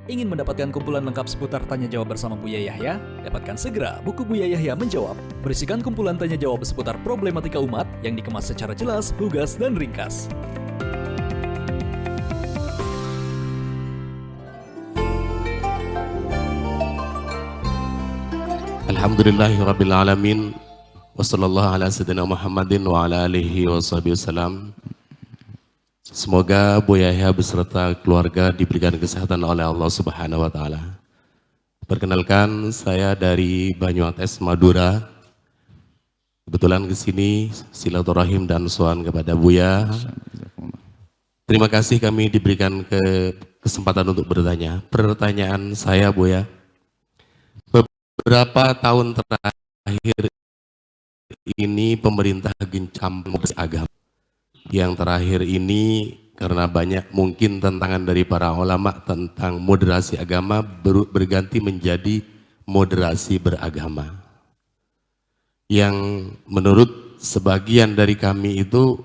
Ingin mendapatkan kumpulan lengkap seputar Tanya Jawab bersama Buya Yahya? Dapatkan segera buku Buya Yahya Menjawab, berisikan kumpulan tanya jawab seputar problematika umat yang dikemas secara jelas, lugas, dan ringkas. Alhamdulillahirrabbilalamin. Wassallallahu ala sayyidina Muhammadin wa ala alihi wa sahbihi wasallam. Semoga Buya Yahya beserta keluarga diberikan kesehatan oleh Allah Subhanahu wa taala. Perkenalkan, saya dari Banyuates, Madura. Kebetulan ke sini silaturahim dan sowan kepada Buya. Terima kasih kami diberikan kesempatan untuk bertanya. Pertanyaan saya, Buya, beberapa tahun terakhir ini pemerintah gencam agama. Yang terakhir ini karena banyak mungkin tantangan dari para ulama tentang moderasi agama berganti menjadi moderasi beragama. Yang menurut sebagian dari kami itu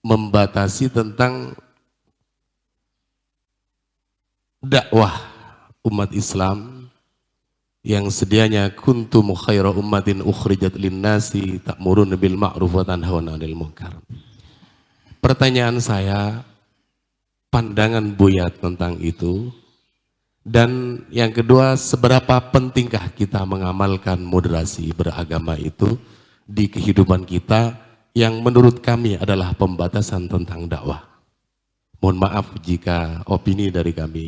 membatasi tentang dakwah umat Islam yang sedianya kuntum khaira ummatin ukhrijat linnasi ta'muruna bil ma'ruf wa tanhauna 'anil munkar. Pertanyaan saya, pandangan Buya tentang itu, dan yang kedua, seberapa pentingkah kita mengamalkan moderasi beragama itu di kehidupan kita yang menurut kami adalah pembatasan tentang dakwah. Mohon maaf jika opini dari kami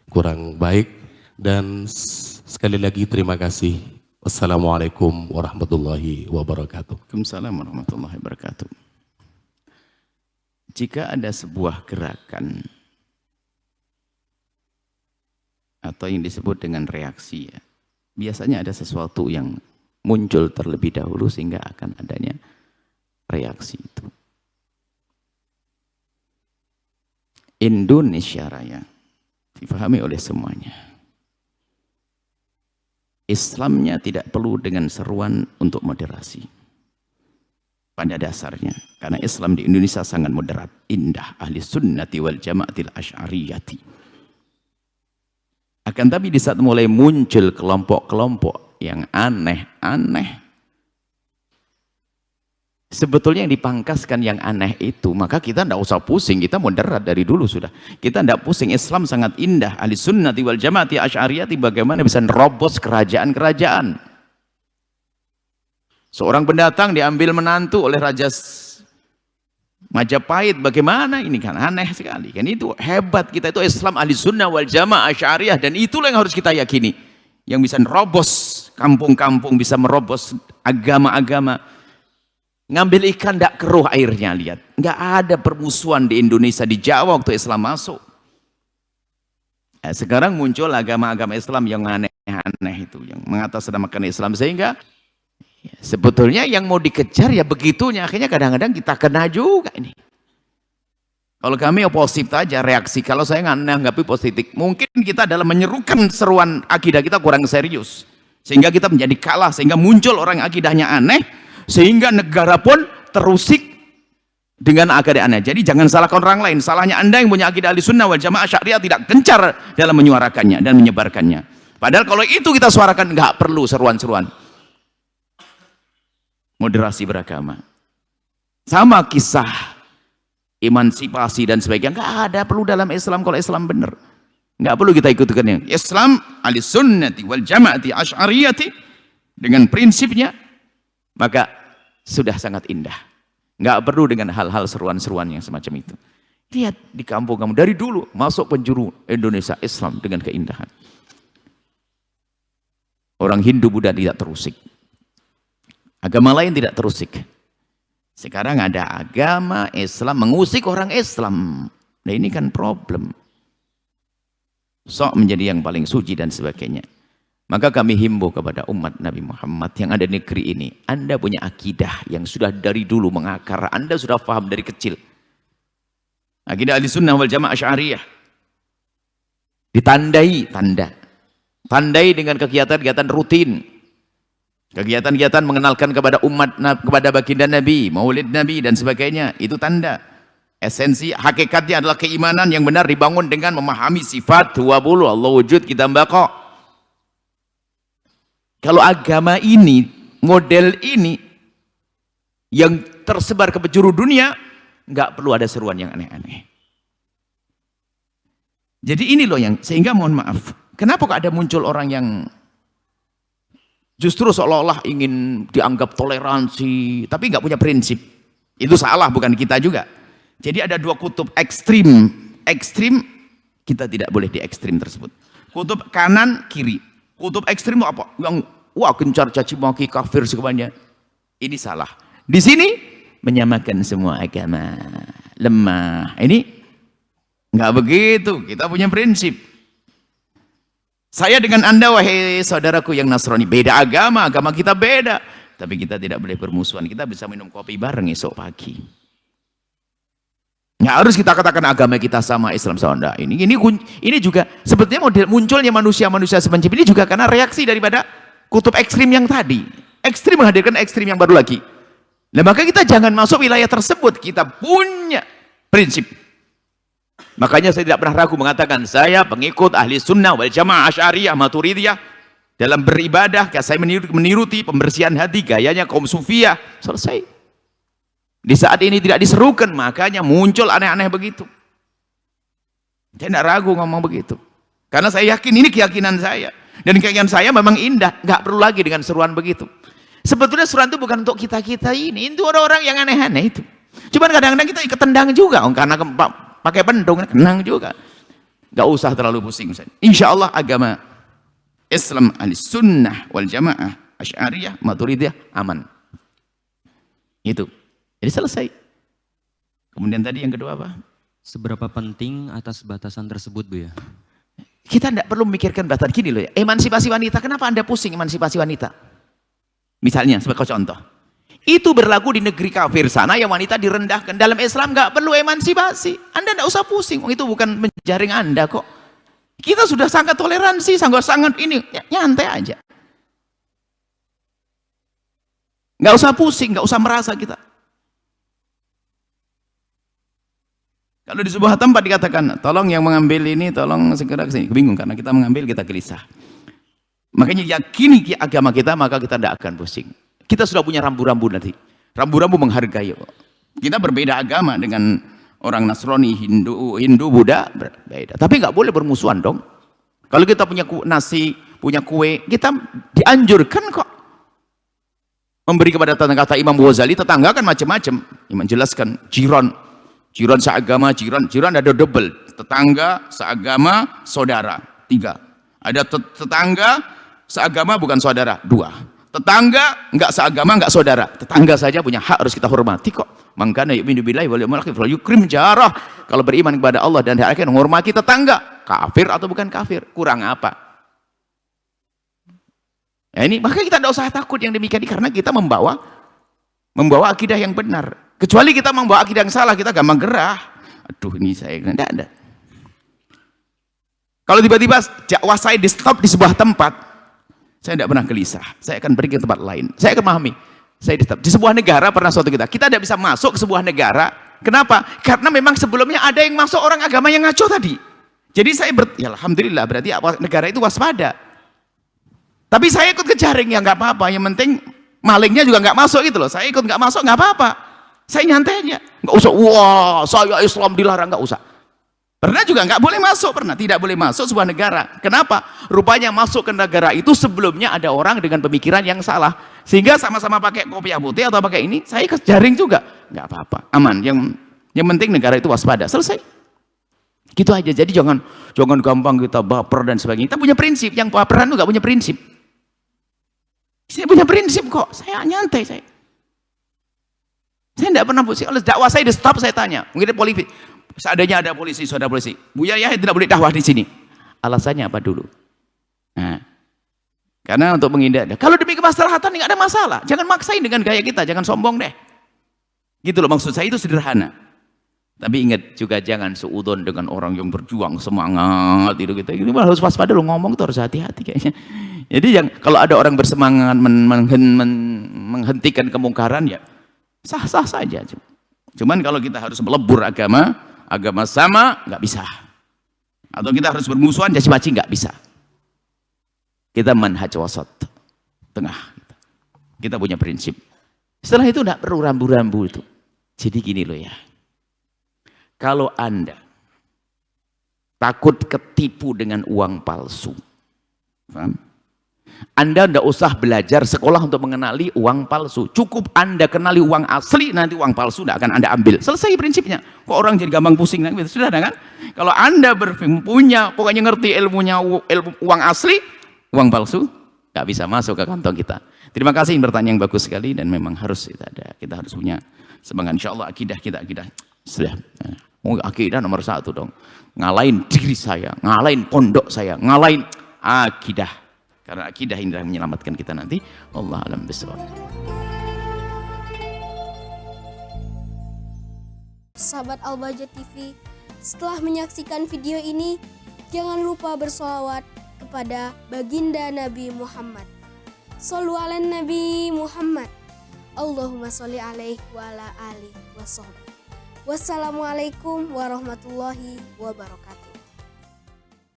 kurang baik, dan sekali lagi terima kasih. Wassalamualaikum warahmatullahi wabarakatuh. Waalaikumsalam warahmatullahi wabarakatuh. Jika ada sebuah gerakan atau yang disebut dengan reaksi, ya, biasanya ada sesuatu yang muncul terlebih dahulu sehingga akan adanya reaksi itu. Indonesia Raya difahami oleh semuanya. Islamnya tidak perlu dengan seruan untuk moderasi. Pada dasarnya, karena Islam di Indonesia sangat moderat, indah, ahli sunnati wal jama'atil asy'ariyati. Akan tapi di saat mulai muncul kelompok-kelompok yang aneh-aneh, sebetulnya yang dipangkaskan yang aneh itu, maka kita tidak usah pusing, kita moderat dari dulu sudah. Kita tidak pusing, Islam sangat indah, ahli sunnati wal jama'ati asy'ariyati, bagaimana bisa nerobos kerajaan-kerajaan. Seorang pendatang diambil menantu oleh Raja Majapahit, bagaimana ini, kan aneh sekali kan. Itu hebat kita, itu Islam ahli sunnah wal jamaah asy'ariyah, dan itulah yang harus kita yakini, yang bisa merobos kampung-kampung, bisa merobos agama-agama. Ngambil ikan tidak keruh airnya, lihat, nggak ada permusuhan di Indonesia, di Jawa waktu Islam masuk. Nah, sekarang muncul agama-agama Islam yang aneh-aneh itu, yang mengatasnamakan Islam, sehingga sebetulnya yang mau dikejar ya begitunya, akhirnya kadang-kadang kita kena juga ini. Kalau kami positif aja reaksi, kalau saya nggak menanggapi positif, mungkin kita dalam menyerukan seruan akidah kita kurang serius, sehingga kita menjadi kalah, sehingga muncul orang akidahnya aneh, sehingga negara pun terusik dengan akidah aneh. Jadi jangan salahkan orang lain, salahnya Anda yang punya akidah ahli sunnah wal jamaah syariah tidak gencar dalam menyuarakannya dan menyebarkannya. Padahal kalau itu kita suarakan, nggak perlu seruan-seruan moderasi beragama. Sama kisah emansipasi dan sebagainya, nggak ada perlu dalam Islam. Kalau Islam benar, nggak perlu kita ikutkan yang Islam ahli sunnati wal jamaati asy'ariyati dengan prinsipnya, maka sudah sangat indah. Nggak perlu dengan hal-hal seruan-seruan yang semacam itu. Lihat di kampung kamu dari dulu masuk penjuru Indonesia Islam dengan keindahan. Orang Hindu Buddha tidak terusik, agama lain tidak terusik. Sekarang ada agama Islam mengusik orang Islam. Nah ini kan problem. Sok menjadi yang paling suci dan sebagainya. Maka kami himbau kepada umat Nabi Muhammad yang ada di negeri ini. Anda punya akidah yang sudah dari dulu mengakar. Anda sudah paham dari kecil. Akidah ahli sunnah wal jamaah asy'ariyah. Ditandai, tandai dengan kegiatan-kegiatan rutin. Kegiatan-kegiatan mengenalkan kepada umat, kepada baginda Nabi, maulid Nabi dan sebagainya, itu tanda. Esensi hakikatnya adalah keimanan yang benar dibangun dengan memahami sifat 20 Allah wujud kita baqa. Kalau agama ini, model ini yang tersebar ke penjuru dunia, nggak perlu ada seruan yang aneh-aneh. Jadi ini loh yang, sehingga mohon maaf, kenapa kok ada muncul orang yang justru seolah-olah ingin dianggap toleransi, tapi nggak punya prinsip. Itu salah, bukan kita juga. Jadi ada dua kutub ekstrim. Ekstrim, kita tidak boleh di ekstrim tersebut. Kutub kanan, kiri. Kutub ekstrim itu apa? Yang wah gencar caci maki kafir semuanya. Ini salah. Di sini menyamakan semua agama. Lemah. Ini nggak begitu. Kita punya prinsip. Saya dengan Anda, wahai saudaraku yang Nasrani, beda agama, agama kita beda. Tapi kita tidak boleh bermusuhan. Kita bisa minum kopi bareng esok pagi. Nggak harus kita katakan agama kita sama, Islam sama. Ini juga sebetulnya model munculnya manusia-manusia semacam ini juga karena reaksi daripada kutub ekstrim yang tadi. Ekstrim menghadirkan ekstrim yang baru lagi. Nah, maka kita jangan masuk wilayah tersebut. Kita punya prinsip. Makanya saya tidak pernah ragu mengatakan saya pengikut ahli sunnah wal jamaah asy'ariyah maturidiyah. Dalam beribadah, saya meniruti pembersihan hati gayanya kaum sufiyah. Selesai. Di saat ini tidak diserukan, makanya muncul aneh-aneh begitu. Saya tidak ragu ngomong begitu. Karena saya yakin ini keyakinan saya. Dan keyakinan saya memang indah. Nggak perlu lagi dengan seruan begitu. Sebetulnya seruan itu bukan untuk kita-kita ini. Itu orang-orang yang aneh-aneh itu. Cuman kadang-kadang kita ikut tendang juga. Karena pakai pendung, kenang juga. Nggak usah terlalu pusing. Insya Allah agama Islam ahli sunnah wal jamaah asy'ariyah maturidiyah aman. Itu. Jadi selesai. Kemudian tadi yang kedua apa? Seberapa penting atas batasan tersebut, Bu ya? Kita tidak perlu memikirkan batasan gini loh ya. Emansipasi wanita, kenapa Anda pusing emansipasi wanita? Misalnya sebagai contoh. Itu berlaku di negeri kafir sana yang wanita direndahkan. Dalam Islam nggak perlu emansipasi. Anda tidak usah pusing. Itu bukan menjaring Anda kok. Kita sudah sangat toleransi, sangat ini. Nyantai aja. Nggak usah pusing, nggak usah merasa kita. Kalau di sebuah tempat dikatakan, tolong yang mengambil ini, tolong segera ke sini. Bingung karena kita mengambil, kita gelisah. Makanya yakini agama kita, maka kita tidak akan pusing. Kita sudah punya rambu-rambu nanti. Rambu-rambu menghargai. Kita berbeda agama dengan orang Nasrani, Hindu, Buddha, berbeda. Tapi nggak boleh bermusuhan dong. Kalau kita punya nasi, punya kue, kita dianjurkan kok. Memberi kepada tetangga, kata Imam Ghazali, tetangga kan macam-macam. Imam jelaskan, jiran seagama, jiran ada double. Tetangga, seagama, saudara. 3. Ada tetangga, seagama bukan saudara. 2. Tetangga, enggak seagama, enggak saudara. Tetangga saja punya hak, harus kita hormati kok. Mangkana yu'minu billahi wal yawmil akhir falyukrim jarah. Kalau beriman kepada Allah dan hari akhir, menghormati tetangga. Kafir atau bukan kafir? Kurang apa? Ya ini, maka kita tidak usah takut yang demikian ini, karena kita membawa akidah yang benar. Kecuali kita membawa akidah yang salah, kita gampang gerah. Aduh, ini saya tidak ada. Kalau tiba-tiba dakwah saya di stop di sebuah tempat, saya tidak pernah gelisah. Saya akan pergi ke tempat lain. Saya akan memahami. Saya di stop. Di sebuah negara pernah suatu kita tidak bisa masuk ke sebuah negara. Kenapa? Karena memang sebelumnya ada yang masuk orang agama yang ngaco tadi. Jadi saya ya alhamdulillah, berarti negara itu waspada. Tapi saya ikut ke jaring, ya nggak apa-apa. Yang penting malingnya juga nggak masuk gitu loh. Saya ikut nggak masuk nggak apa-apa. Saya nyantai aja, nggak usah. Wah, saya Islam dilarang, nggak usah. Pernah juga nggak boleh masuk, pernah tidak boleh masuk sebuah negara. Kenapa? Rupanya masuk ke negara itu sebelumnya ada orang dengan pemikiran yang salah, sehingga sama-sama pakai kopiah putih atau pakai ini, saya ikut jaring juga, nggak apa-apa, aman. Yang penting negara itu waspada, selesai. Gitu aja. Jadi jangan gampang kita baper dan sebagainya. Kita punya prinsip. Yang baperan itu nggak punya prinsip. Saya punya prinsip kok. Saya nyantai saya. Saya tidak pernah pusing. Oleh dakwah saya di stop, saya tanya. Mungkin polisi. Seandainya ada polisi, saudara polisi. Buya Yahya tidak boleh dakwah di sini. Alasannya apa dulu? Nah, karena untuk menghindar. Kalau demi kemaslahatan nggak ada masalah. Jangan maksain dengan gaya kita. Jangan sombong deh. Gitu loh, maksud saya itu sederhana. Tapi ingat juga jangan seudon dengan orang yang berjuang semangat itu gitu. Ini harus waspada lo, ngomong tuh harus hati-hati kayaknya. Jadi kalau ada orang bersemangat menghentikan kemungkaran, ya sah-sah saja. Cuman kalau kita harus melebur agama sama nggak bisa. Atau kita harus bermusuhan caci maki nggak bisa. Kita manhaj wasat, tengah. Kita punya prinsip. Setelah itu nggak perlu rambu-rambu itu. Jadi gini loh ya. Kalau Anda takut ketipu dengan uang palsu, paham? Anda tidak usah belajar sekolah untuk mengenali uang palsu. Cukup Anda kenali uang asli, nanti uang palsu tidak akan Anda ambil. Selesai prinsipnya. Kok orang jadi gampang pusing? Sudah kan? Kalau Anda punya, pokoknya ngerti ilmunya uang asli, uang palsu nggak bisa masuk ke kantong kita. Terima kasih, pertanyaan yang bagus sekali, dan memang harus kita harus punya semangat. Insya Allah akidah kita sudah. Akidah nomor 1 dong. Ngalahin diri saya, ngalahin pondok saya, ngalahin akidah. Karena akidah ini yang menyelamatkan kita nanti. Allah alam bisawab. Sahabat Al-Bahjah TV, setelah menyaksikan video ini, jangan lupa bersolawat kepada baginda Nabi Muhammad. Shollu ala Nabi Muhammad. Allahumma sholli alaihi wa ala alihi wa sahbihi. Wassalamualaikum warahmatullahi wabarakatuh.